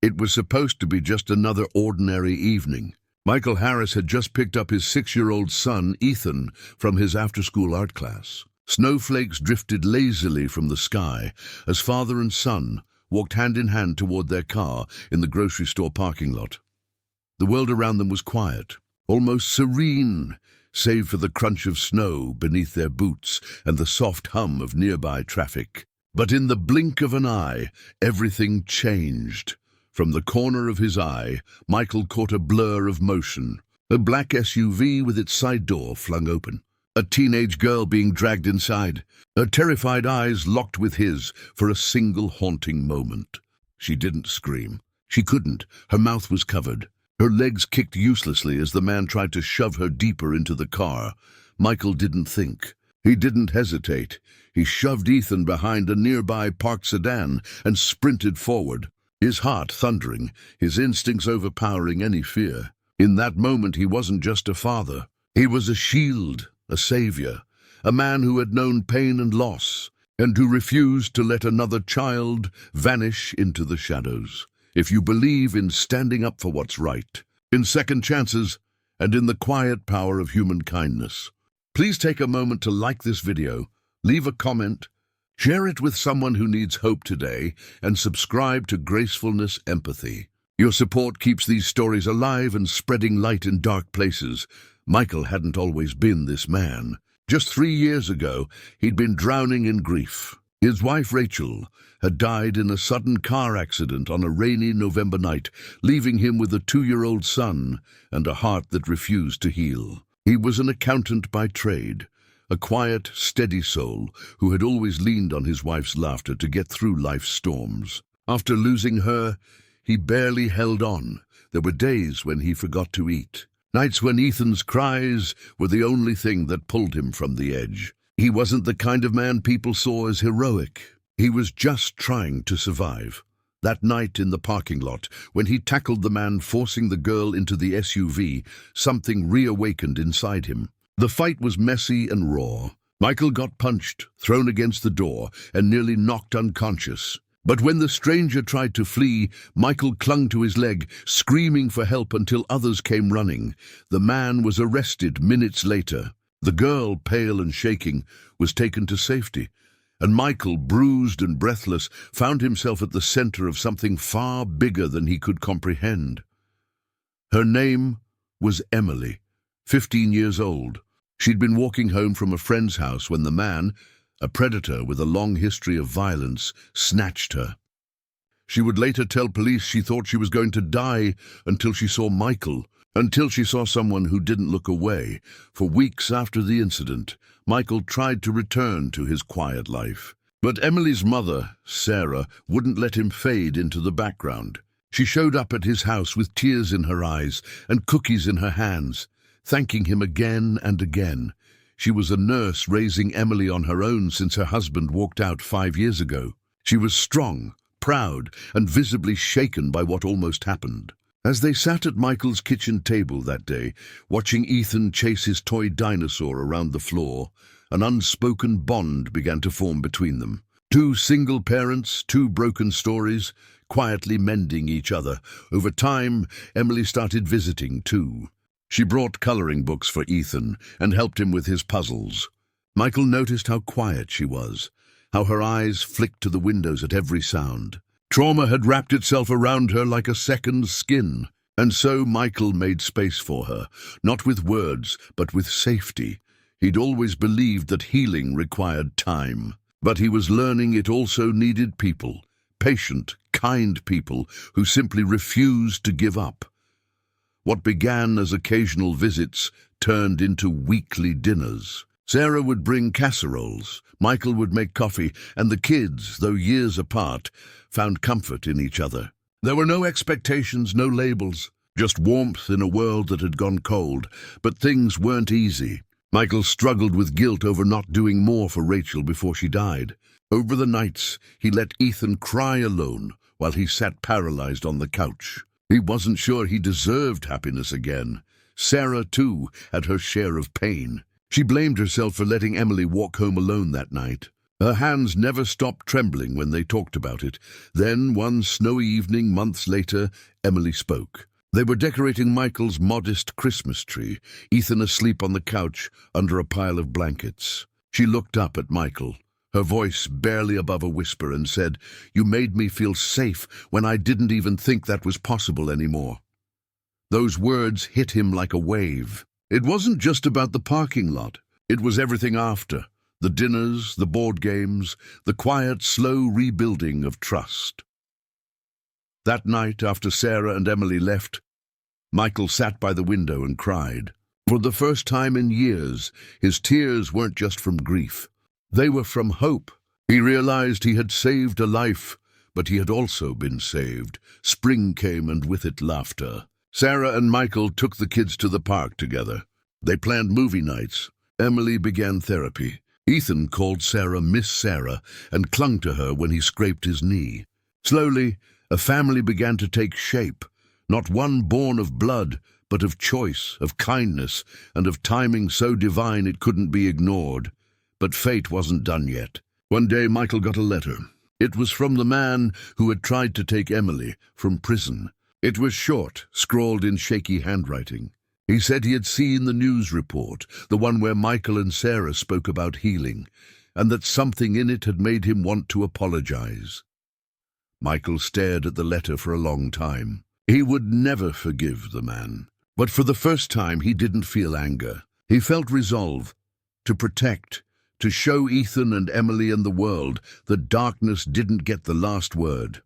It was supposed to be just another ordinary evening. Michael Harris had just picked up his 6-year-old son, Ethan, from his after-school art class. Snowflakes drifted lazily from the sky as father and son walked hand in hand toward their car in the grocery store parking lot. The world around them was quiet, almost serene, save for the crunch of snow beneath their boots and the soft hum of nearby traffic. But in the blink of an eye, everything changed. From the corner of his eye, Michael caught a blur of motion. A black SUV with its side door flung open. A teenage girl being dragged inside, her terrified eyes locked with his for a single haunting moment. She didn't scream. She couldn't. Her mouth was covered. Her legs kicked uselessly as the man tried to shove her deeper into the car. Michael didn't think. He didn't hesitate. He shoved Ethan behind a nearby parked sedan and sprinted forward, his heart thundering, his instincts overpowering any fear. In that moment, he wasn't just a father. He was a shield, a savior, a man who had known pain and loss, and who refused to let another child vanish into the shadows. If you believe in standing up for what's right, in second chances, and in the quiet power of human kindness, please take a moment to like this video, leave a comment, share it with someone who needs hope today, and subscribe to Gracefulness Empathy. Your support keeps these stories alive and spreading light in dark places. Michael hadn't always been this man. Just 3 years ago, he'd been drowning in grief. His wife, Rachel, had died in a sudden car accident on a rainy November night, leaving him with a 2-year-old son and a heart that refused to heal. He was an accountant by trade, a quiet, steady soul who had always leaned on his wife's laughter to get through life's storms. After losing her, he barely held on. There were days when he forgot to eat, nights when Ethan's cries were the only thing that pulled him from the edge. He wasn't the kind of man people saw as heroic. He was just trying to survive. That night in the parking lot, when he tackled the man forcing the girl into the SUV, something reawakened inside him. The fight was messy and raw. Michael got punched, thrown against the door, and nearly knocked unconscious. But when the stranger tried to flee, Michael clung to his leg, screaming for help until others came running. The man was arrested minutes later. The girl, pale and shaking, was taken to safety, and Michael, bruised and breathless, found himself at the center of something far bigger than he could comprehend. Her name was Emily, 15 years old. She'd been walking home from a friend's house when the man, a predator with a long history of violence, snatched her. She would later tell police she thought she was going to die until she saw Michael, until she saw someone who didn't look away. For weeks after the incident, Michael tried to return to his quiet life. But Emily's mother, Sarah, wouldn't let him fade into the background. She showed up at his house with tears in her eyes and cookies in her hands, thanking him again and again. She was a nurse raising Emily on her own since her husband walked out 5 years ago. She was strong, proud, and visibly shaken by what almost happened. As they sat at Michael's kitchen table that day, watching Ethan chase his toy dinosaur around the floor, an unspoken bond began to form between them. 2 single parents, 2 broken stories, quietly mending each other. Over time, Emily started visiting too. She brought coloring books for Ethan and helped him with his puzzles. Michael noticed how quiet she was, how her eyes flicked to the windows at every sound. Trauma had wrapped itself around her like a second skin, and so Michael made space for her, not with words, but with safety. He'd always believed that healing required time, but he was learning it also needed people, patient, kind people who simply refused to give up. What began as occasional visits turned into weekly dinners. Sarah would bring casseroles, Michael would make coffee, and the kids, though years apart, found comfort in each other. There were no expectations, no labels, just warmth in a world that had gone cold. But things weren't easy. Michael struggled with guilt over not doing more for Rachel before she died. Over the nights, he let Ethan cry alone while he sat paralyzed on the couch. He wasn't sure he deserved happiness again. Sarah, too, had her share of pain. She blamed herself for letting Emily walk home alone that night. Her hands never stopped trembling when they talked about it. Then, one snowy evening months later, Emily spoke. They were decorating Michael's modest Christmas tree, Ethan asleep on the couch under a pile of blankets. She looked up at Michael, her voice barely above a whisper, and said, "You made me feel safe when I didn't even think that was possible anymore." Those words hit him like a wave. It wasn't just about the parking lot. It was everything after. The dinners, the board games, the quiet, slow rebuilding of trust. That night, after Sarah and Emily left, Michael sat by the window and cried. For the first time in years, his tears weren't just from grief. They were from hope. He realized he had saved a life, but he had also been saved. Spring came, and with it laughter. Sarah and Michael took the kids to the park together. They planned movie nights. Emily began therapy. Ethan called Sarah Miss Sarah and clung to her when he scraped his knee. Slowly, a family began to take shape, not one born of blood, but of choice, of kindness, and of timing so divine it couldn't be ignored. But fate wasn't done yet. One day Michael got a letter. It was from the man who had tried to take Emily from prison. It was short, scrawled in shaky handwriting. He said he had seen the news report, the one where Michael and Sarah spoke about healing, and that something in it had made him want to apologize. Michael stared at the letter for a long time. He would never forgive the man. But for the first time, he didn't feel anger. He felt resolve to protect, to show Ethan and Emily and the world that darkness didn't get the last word.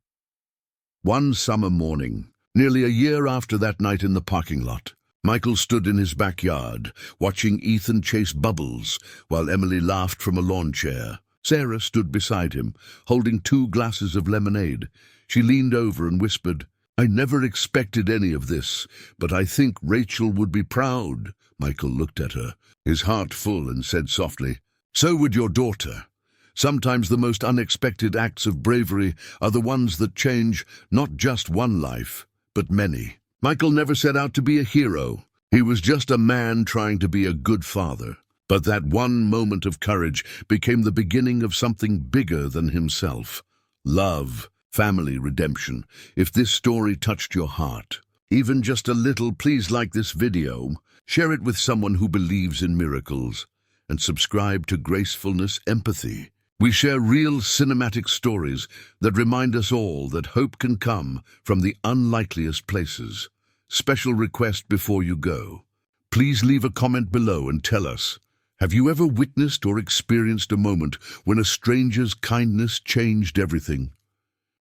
One summer morning, nearly a year after that night in the parking lot, Michael stood in his backyard, watching Ethan chase bubbles while Emily laughed from a lawn chair. Sarah stood beside him, holding 2 glasses of lemonade. She leaned over and whispered, "I never expected any of this, but I think Rachel would be proud." Michael looked at her, his heart full, and said softly, "So would your daughter. Sometimes the most unexpected acts of bravery are the ones that change not just one life, but many." Michael never set out to be a hero. He was just a man trying to be a good father. But that one moment of courage became the beginning of something bigger than himself. Love, family, redemption. If this story touched your heart, even just a little, please like this video, share it with someone who believes in miracles, and subscribe to Gracefulness Empathy. We share real cinematic stories that remind us all that hope can come from the unlikeliest places. Special request before you go. Please leave a comment below and tell us, have you ever witnessed or experienced a moment when a stranger's kindness changed everything?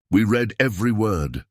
We read every word,